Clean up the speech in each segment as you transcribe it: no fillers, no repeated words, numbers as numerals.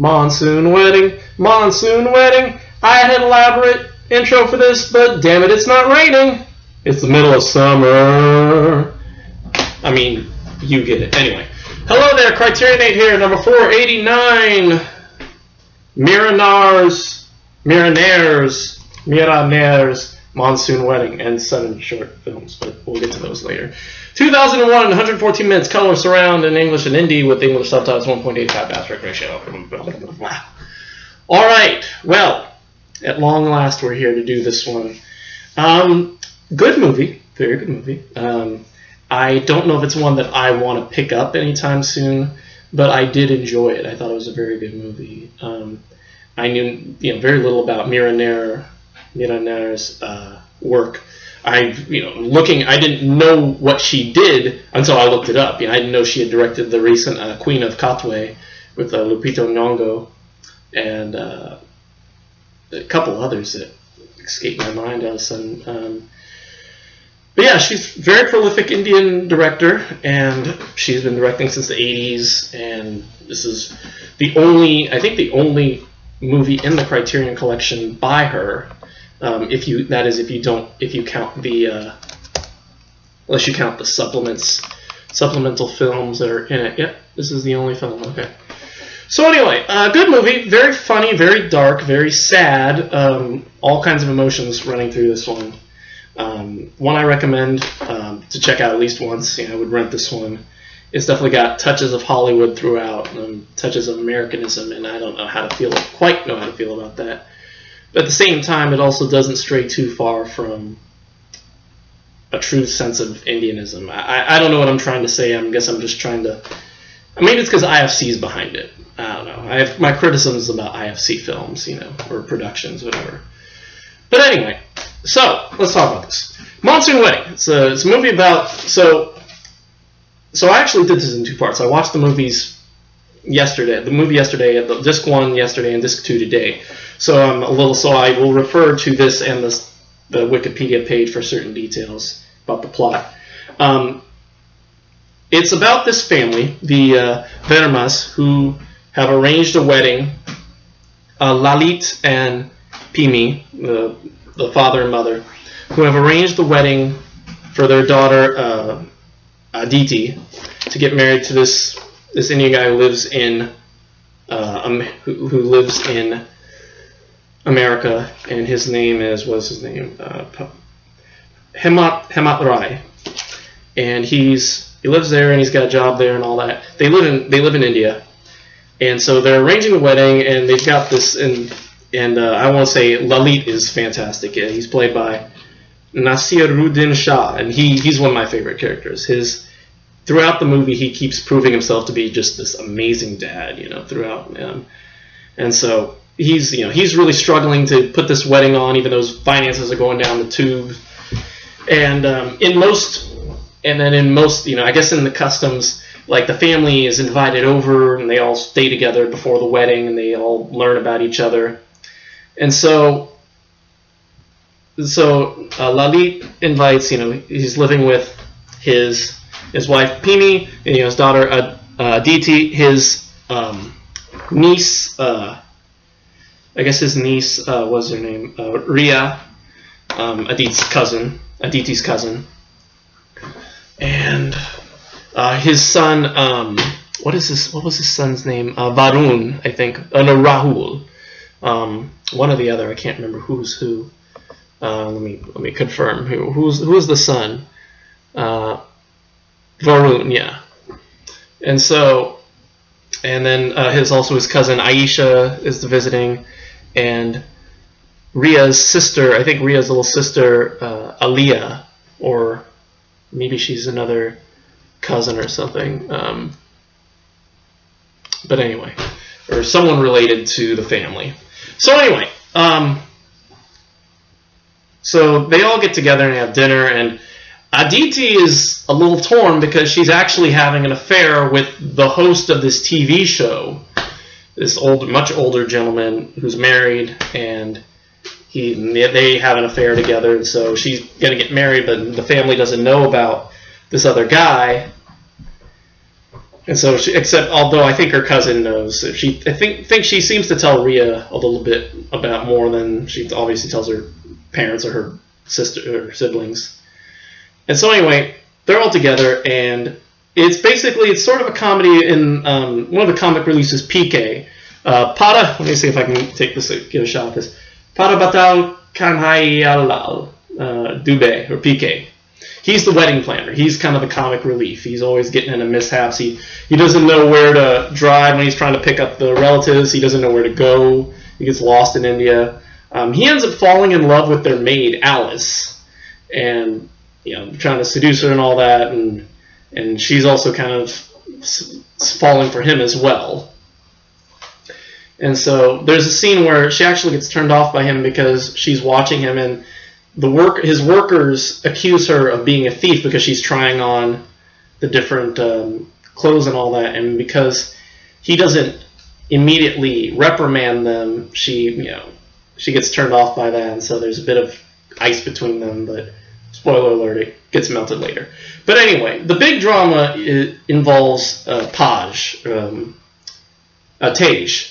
Monsoon wedding, monsoon wedding. I had an elaborate intro for this, but damn it, it's not raining. It's the middle of summer. I mean, you get it. Anyway, hello there, CriterioNate here, number 489. Miranaires, Monsoon Wedding, and 7 short films, but we'll get to those later. 2001, 114 minutes, color surround in English and Hindi with English subtitles, 1.85 aspect ratio. All right, well, at long last, we're here to do this one. Good movie, very good movie. I don't know if it's one that I want to pick up anytime soon, but I did enjoy it. I thought it was a very good movie. I knew very little about Miranaire's work. I didn't know what she did until I looked it up. I didn't know she had directed the recent Queen of Katwe with Lupita Nyong'o and a couple others that escaped my mind all of a sudden. But yeah, she's a very prolific Indian director, and she's been directing since the 80s, and this is the only movie in the Criterion collection by her. If you count unless you count the supplemental films that are in it. Yep, this is the only film. Okay. So anyway, good movie, very funny, very dark, very sad. All kinds of emotions running through this one. One I recommend to check out at least once. I would rent this one. It's definitely got touches of Hollywood throughout, touches of Americanism, and I don't quite know how to feel about that. But at the same time, it also doesn't stray too far from a true sense of Indianism. I don't know what I'm trying to say. I guess I'm just trying to... Maybe it's because IFC's behind it. I don't know. I have my criticisms about IFC films, or productions, whatever. But anyway, so let's talk about this. Monsoon Wedding. It's a movie about... So I actually did this in 2 parts. I watched the movie yesterday, disc 1 yesterday and disc 2 today. So I will refer to this and the Wikipedia page for certain details about the plot. It's about this family, the Vermas, who have arranged a wedding. Lalit and Pimi, the father and mother, who have arranged the wedding for their daughter Aditi to get married to this Indian guy who lives in America, and his name is Hemat Rai, and he lives there and he's got a job there and all that. They live in India, and so they're arranging the wedding, and they've got this and I want to say Lalit is fantastic. Yeah, he's played by Nasiruddin Shah, and he's one of my favorite characters. Throughout the movie, he keeps proving himself to be just this amazing dad, throughout. And so he's really struggling to put this wedding on, even though his finances are going down the tube. And in most, I guess in the customs, like the family is invited over and they all stay together before the wedding and they all learn about each other. And so Lalit invites, he's living with his wife Pimi, and his daughter Aditi, his niece, I guess his niece, what's her name? Ria, Aditi's cousin, and his son. What was his son's name? Varun, I think. No, Rahul. One or the other. I can't remember who's who. Let me confirm who's the son. Varun, yeah. And then his cousin Aisha is visiting, and Ria's sister, I think Ria's little sister, Aliyah, or maybe she's another cousin or something. But anyway, or someone related to the family. So anyway, so they all get together and have dinner, and Aditi is a little torn because she's actually having an affair with the host of this TV show, this much older gentleman who's married, and they have an affair together, and so she's going to get married, but the family doesn't know about this other guy. And so, although I think her cousin knows, I think she seems to tell Rhea a little bit about more than she obviously tells her parents or her sister or siblings. And so anyway, they're all together, and it's sort of a comedy. In one of the comic releases, PK. Let me see if I can give a shot at this. Para Batal Kanhayalal Dube, or PK. He's the wedding planner. He's kind of the comic relief. He's always getting into mishaps. He doesn't know where to drive when he's trying to pick up the relatives. He doesn't know where to go. He gets lost in India. He ends up falling in love with their maid, Alice, and trying to seduce her and all that, and she's also kind of falling for him as well. And so there's a scene where she actually gets turned off by him because she's watching him, and his workers accuse her of being a thief because she's trying on the different clothes and all that, and because he doesn't immediately reprimand them, she gets turned off by that, and so there's a bit of ice between them, but spoiler alert, it gets melted later. But anyway, the big drama involves Tej,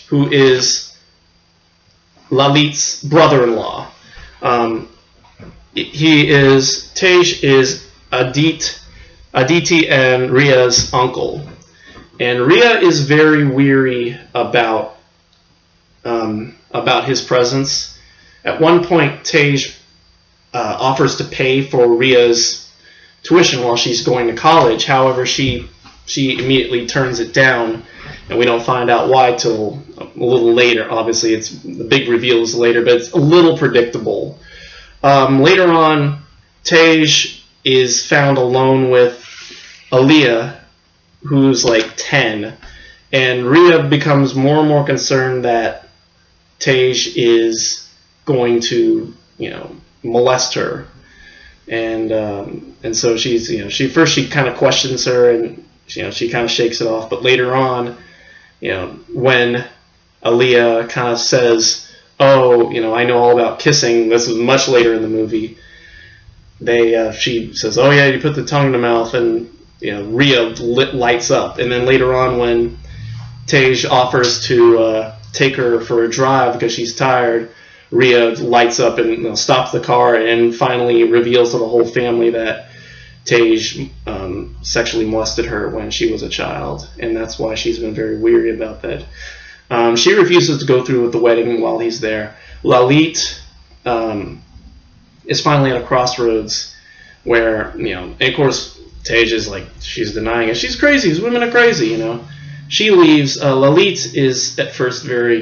who is Lalit's brother-in-law. Tej is Aditi and Ria's uncle, and Ria is very weary about his presence. At one point, Tej offers to pay for Ria's tuition while she's going to college. However, she immediately turns it down, and we don't find out why till a little later. Obviously, the big reveal is later, but it's a little predictable. Later on, Tej is found alone with Aliyah, who's like 10, and Ria becomes more and more concerned that Tej is going to, molest her, and so she kind of questions her, and she kind of shakes it off. But later on, when Aliyah kind of says, "Oh, I know all about kissing," this is much later in the movie. She says, "Oh yeah, you put the tongue in the mouth," and Ria lights up. And then later on, when Tej offers to take her for a drive because she's tired, Ria lights up and stops the car and finally reveals to the whole family that Tej sexually molested her when she was a child, and that's why she's been very weary about that. She refuses to go through with the wedding while he's there. Lalit is finally at a crossroads where, and of course, Tej is she's denying it. She's crazy. These women are crazy, She leaves. Lalit is at first very,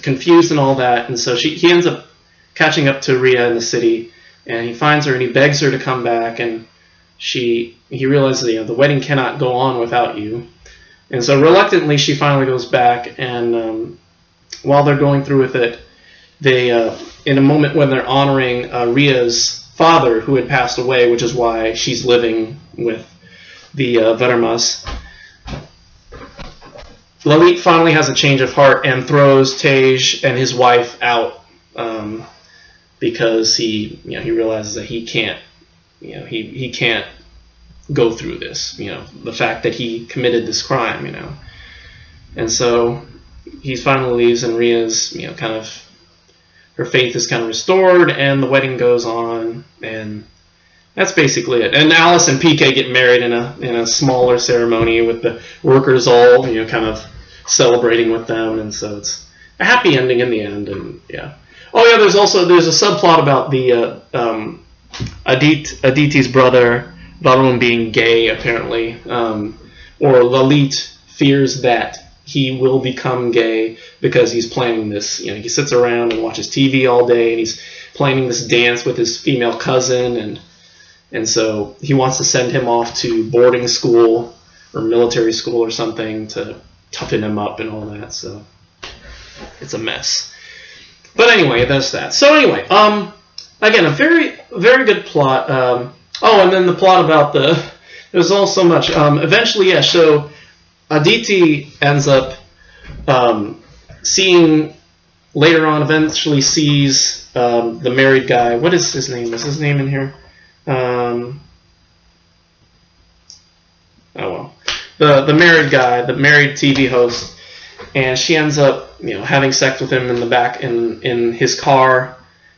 confused and all that, and so he ends up catching up to Ria in the city, and he finds her and he begs her to come back, and he realizes the wedding cannot go on without you, and so reluctantly she finally goes back, and while they're going through with it, they in a moment when they're honoring Ria's father who had passed away, which is why she's living with the Vermas, Lalit finally has a change of heart and throws Tej and his wife out because he realizes that he can't he can't go through this, the fact that he committed this crime, and so he finally leaves, and Ria's kind of her faith is kind of restored, and the wedding goes on, and that's basically it. And Alice and PK get married in a smaller ceremony with the workers all kind of celebrating with them, and so it's a happy ending in the end. And yeah. Oh yeah, there's a subplot about the Aditi's brother Varun being gay apparently, or Lalit fears that he will become gay because he's planning this. He sits around and watches TV all day, and he's planning this dance with his female cousin, and so he wants to send him off to boarding school or military school or something to toughen him up and all that. So it's a mess. But anyway, that's that. So anyway, again, a very, very good plot. And then the plot about there's all so much. Eventually, yeah, so Aditi ends up seeing, later on, eventually sees the married guy. What is his name? Is his name in here? Oh well. the married guy, the married TV host, and she ends up having sex with him in the back in his car,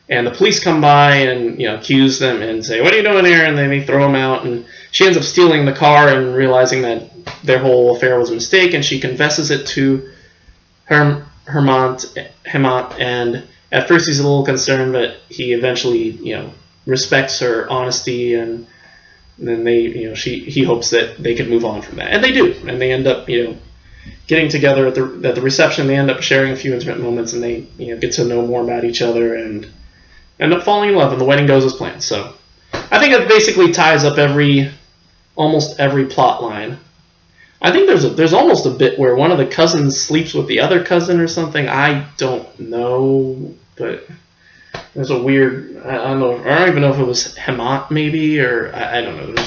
and the police come by and accuse them and say, "What are you doing here?" And they throw him out, and she ends up stealing the car and realizing that their whole affair was a mistake, and she confesses it to Hemant, and at first he's a little concerned, but he eventually respects her honesty, and then he hopes that they can move on from that, and they do, and they end up getting together at the reception. They end up sharing a few intimate moments, and they get to know more about each other and end up falling in love, and the wedding goes as planned. So I think it basically ties up almost every plot line. I think there's almost a bit where one of the cousins sleeps with the other cousin or something. I don't know, but there's a weird. I don't even know if it was Hemant maybe, or I don't know.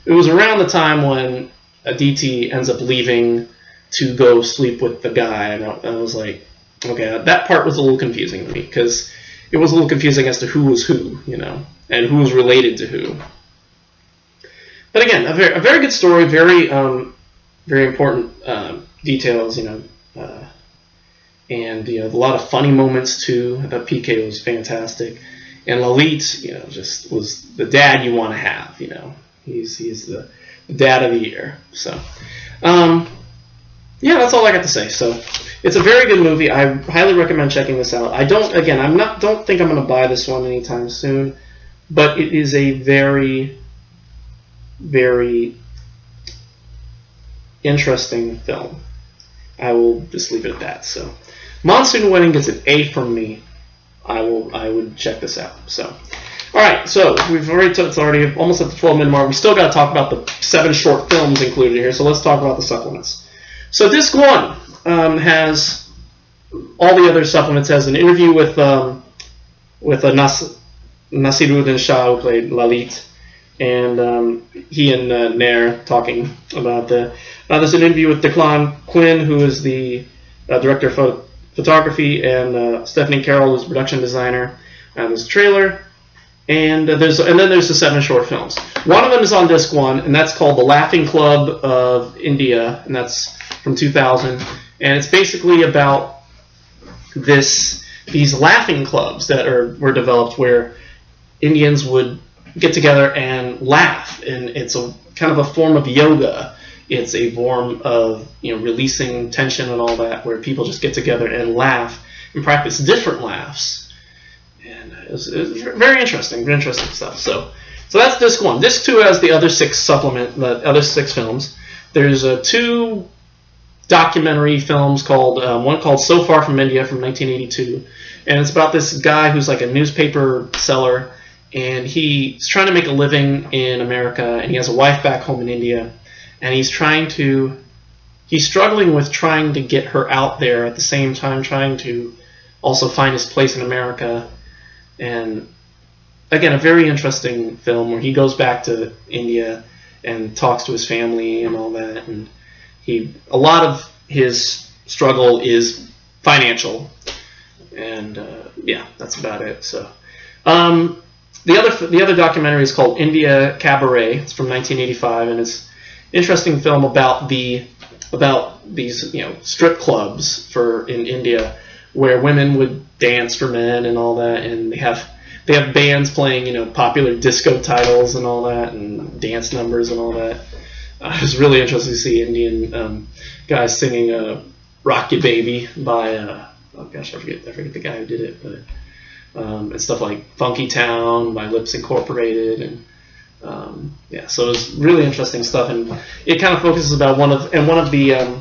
It was around the time when Aditi ends up leaving to go sleep with the guy, and I was like, okay, that part was a little confusing to me, because it was a little confusing as to who was who, and who was related to who. But again, a very good story, very important details, and a lot of funny moments too. I thought PK was fantastic, and Lalit, just was the dad you want to have. He's the dad of the year. So, yeah, that's all I got to say. So, it's a very good movie. I highly recommend checking this out. Don't think I'm going to buy this one anytime soon, but it is a very, very interesting film. I will just leave it at that. So, Monsoon Wedding gets an A from me. I would check this out. So, all right. So it's already almost at the 12-minute mark. We still got to talk about the 7 short films included here. So let's talk about the supplements. So disc 1 has all the other supplements. Has an interview with Nasiruddin Shah, who played Lalit, and he and Nair talking about there's an interview with Declan Quinn, who is the director of photography, and Stephanie Carroll, who's production designer. There's a trailer, and then there's the 7 short films. One of them is on disc 1, and that's called The Laughing Club of India, and that's from 2000, and it's basically about these laughing clubs that were developed where Indians would get together and laugh, and it's a kind of a form of yoga. It's a form of releasing tension and all that, where people just get together and laugh and practice different laughs, and it's very interesting stuff. So that's disc 1. Disc 2 has the other 6 films. There's 2 documentary films one called So Far From India from 1982, and it's about this guy who's like a newspaper seller, and he's trying to make a living in America, and he has a wife back home in India, and he's struggling with trying to get her out there at the same time trying to also find his place in America. And again, a very interesting film where he goes back to India and talks to his family and all that, and a lot of his struggle is financial, and yeah, that's about it. So the other documentary is called India Cabaret. It's from 1985, and it's an interesting film about these strip clubs in India where women would dance for men and all that, and they have bands playing popular disco titles and all that, and dance numbers and all that. It was really interesting to see Indian guys singing "Rock Ya Baby" by I forget the guy who did it, but and stuff like "Funky Town" by Lips Incorporated, and yeah, so it was really interesting stuff, and it kind of focuses about one of the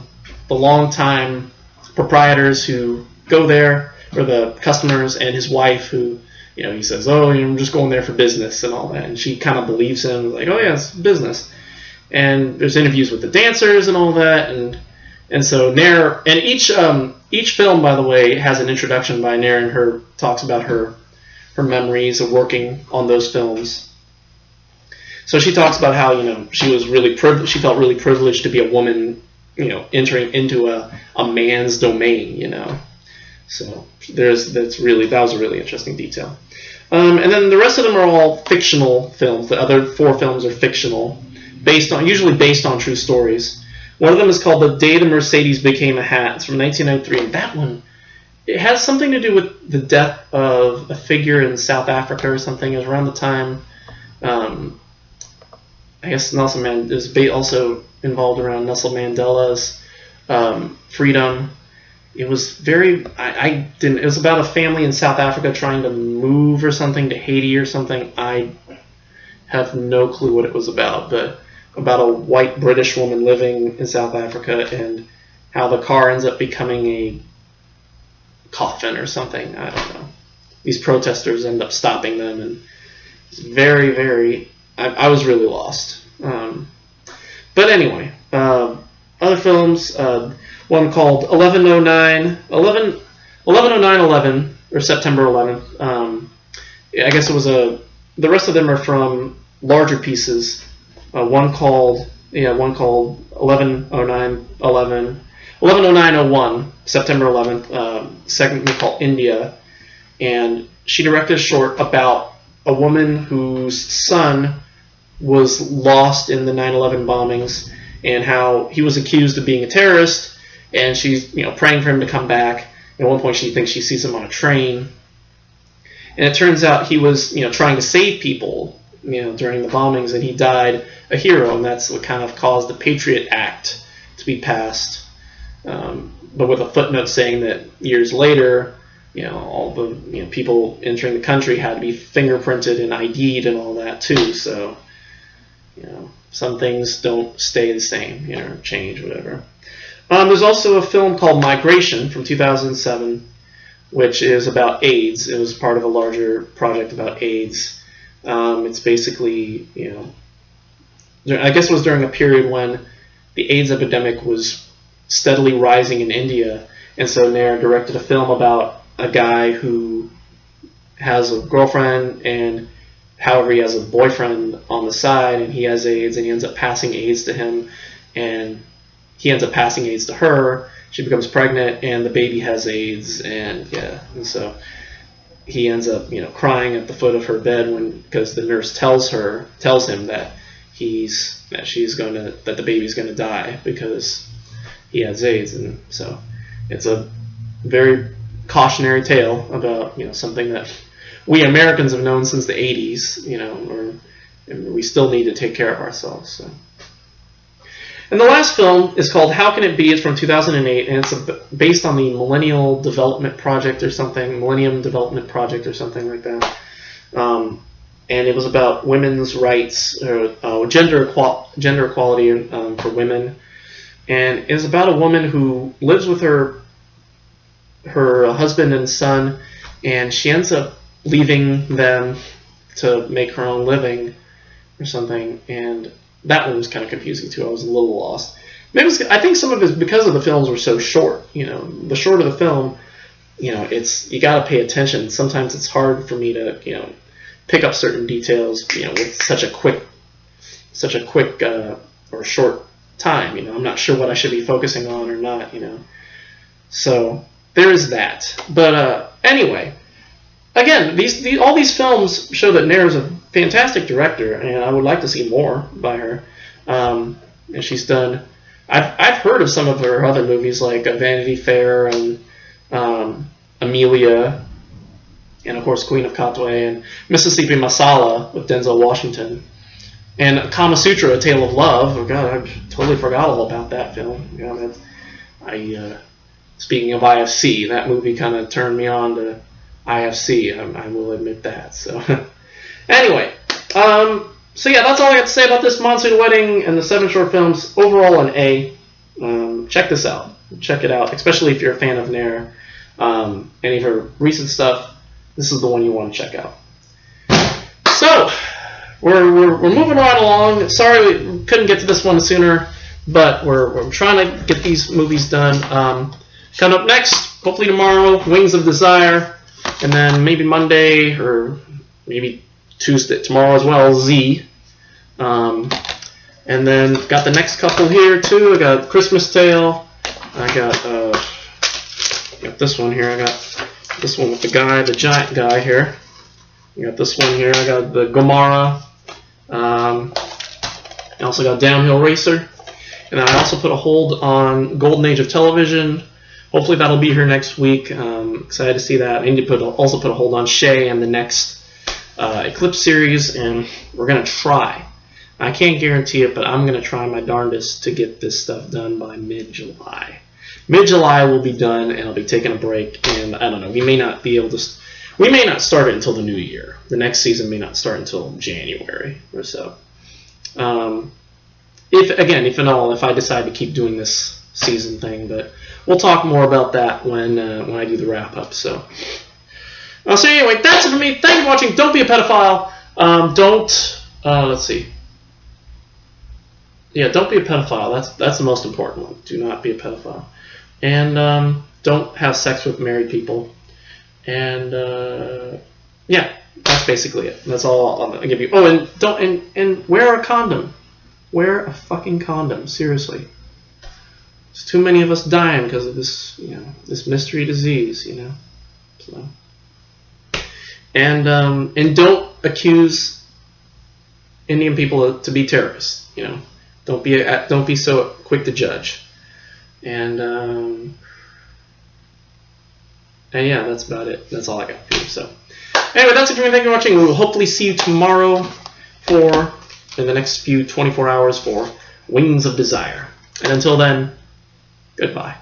longtime proprietors who go there, or the customers, and his wife, who he says, "Oh, I'm just going there for business" and all that, and she kind of believes him, like, "Oh yeah, it's business." And there's interviews with the dancers and all that, and so Nair, and each film, by the way, has an introduction by Nair, and her talks about her memories of working on those films. So she talks about how she was really she felt really privileged to be a woman, entering into a man's domain, So that was a really interesting detail. And then the rest of them are all fictional films. The other 4 films are fictional, usually based on true stories. One of them is called The Day the Mercedes Became a Hat. It's from 1993, and that one, it has something to do with the death of a figure in South Africa or something. It was around the time, I guess Nelson Mandela is also involved around Nelson Mandela's freedom. It was very, it was about a family in South Africa trying to move or something to Haiti or something. I have no clue what it was about, but about a white British woman living in South Africa and how the car ends up becoming a coffin or something. I don't know. These protesters end up stopping them, and it's very, very, I was really lost. But anyway, other films, one called 11/09/11, or September 11th. I guess it was the rest of them are from larger pieces. One called 11/09/01, September 11th. Second one called India, and she directed a short about a woman whose son was lost in the 9/11 bombings, and how he was accused of being a terrorist, and she's praying for him to come back. At one point, she thinks she sees him on a train, and it turns out he was trying to save people during the bombings, and he died a hero, and that's what kind of caused the Patriot Act to be passed. But with a footnote saying that years later, all the people entering the country had to be fingerprinted and ID'd and all that too. So some things don't stay the same, or change, whatever. There's also a film called Migration from 2007, which is about AIDS. It was part of a larger project about AIDS. It's basically, I guess it was during a period when the AIDS epidemic was steadily rising in India, and so Nair directed a film about a guy who has a girlfriend, and however he has a boyfriend on the side, and he has AIDS, and he ends up passing AIDS to him, and he ends up passing AIDS to her. She becomes pregnant, and the baby has AIDS, and so he ends up crying at the foot of her bed because the nurse tells him that that the baby's gonna die because he has AIDS. And so it's a very cautionary tale about something that we Americans have known since the 80s, and we still need to take care of ourselves. So. And the last film is called How Can It Be? It's from 2008, and it's based on the Millennium Development Project or something like that. And it was about women's rights, or gender equality for women. And it was about a woman who lives with her husband and son, and she ends up leaving them to make her own living or something. And that one was kind of confusing too. I was a little lost. Maybe I think some of it is because of the films were so short. The shorter the film, you got to pay attention. Sometimes it's hard for me to pick up certain details with such a quick or short time. I'm not sure what I should be focusing on or not. So there is that. But anyway, again, all these films show that Nair is a fantastic director, and I would like to see more by her. And she's done. I've heard of some of her other movies like Vanity Fair and Amelia, and of course Queen of Katwe and Mississippi Masala with Denzel Washington, and Kama Sutra: A Tale of Love. Oh God, I totally forgot all about that film. Speaking of IFC, that movie kind of turned me on to IFC. I will admit that. So anyway, so yeah, that's all I have to say about this Monsoon Wedding and the 7 short films. Overall, an A. Check this out. Check it out, especially if you're a fan of Nair. Any of her recent stuff, this is the one you want to check out. So we're moving right along. Sorry we couldn't get to this one sooner, but we're trying to get these movies done. Coming up next, hopefully tomorrow, Wings of Desire, and then maybe Monday or maybe Tuesday, tomorrow as well, Z. And then got the next couple here too. I got Christmas Tale. I got this one here. I got this one with the giant guy here. I got this one here. I got the Gomorrah. I also got Downhill Racer. And then I also put a hold on Golden Age of Television. Hopefully that'll be here next week. Excited to see that. I need to also put a hold on Shay and the next Eclipse series, and we're going to try. I can't guarantee it, but I'm going to try my darndest to get this stuff done by mid-July. Mid-July will be done, and I'll be taking a break, and I don't know, we may not be able to... We may not start it until the new year. The next season may not start until January or so. If I decide to keep doing this season thing, but we'll talk more about that when I do the wrap-up, so... So anyway, that's it for me. Thank you for watching. Don't be a pedophile. Let's see. Yeah, don't be a pedophile. That's the most important one. Do not be a pedophile. And don't have sex with married people. And yeah, that's basically it. That's all I'm gonna give you. Oh, and wear a condom. Wear a fucking condom. Seriously. There's too many of us dying because of this, this mystery disease, So. And don't accuse Indian people to be terrorists. Don't be so quick to judge. And yeah, that's about it. That's all I got for you. So anyway, that's it for me. Thank you for watching. We will hopefully see you tomorrow in the next few 24 hours for Wings of Desire. And until then, goodbye.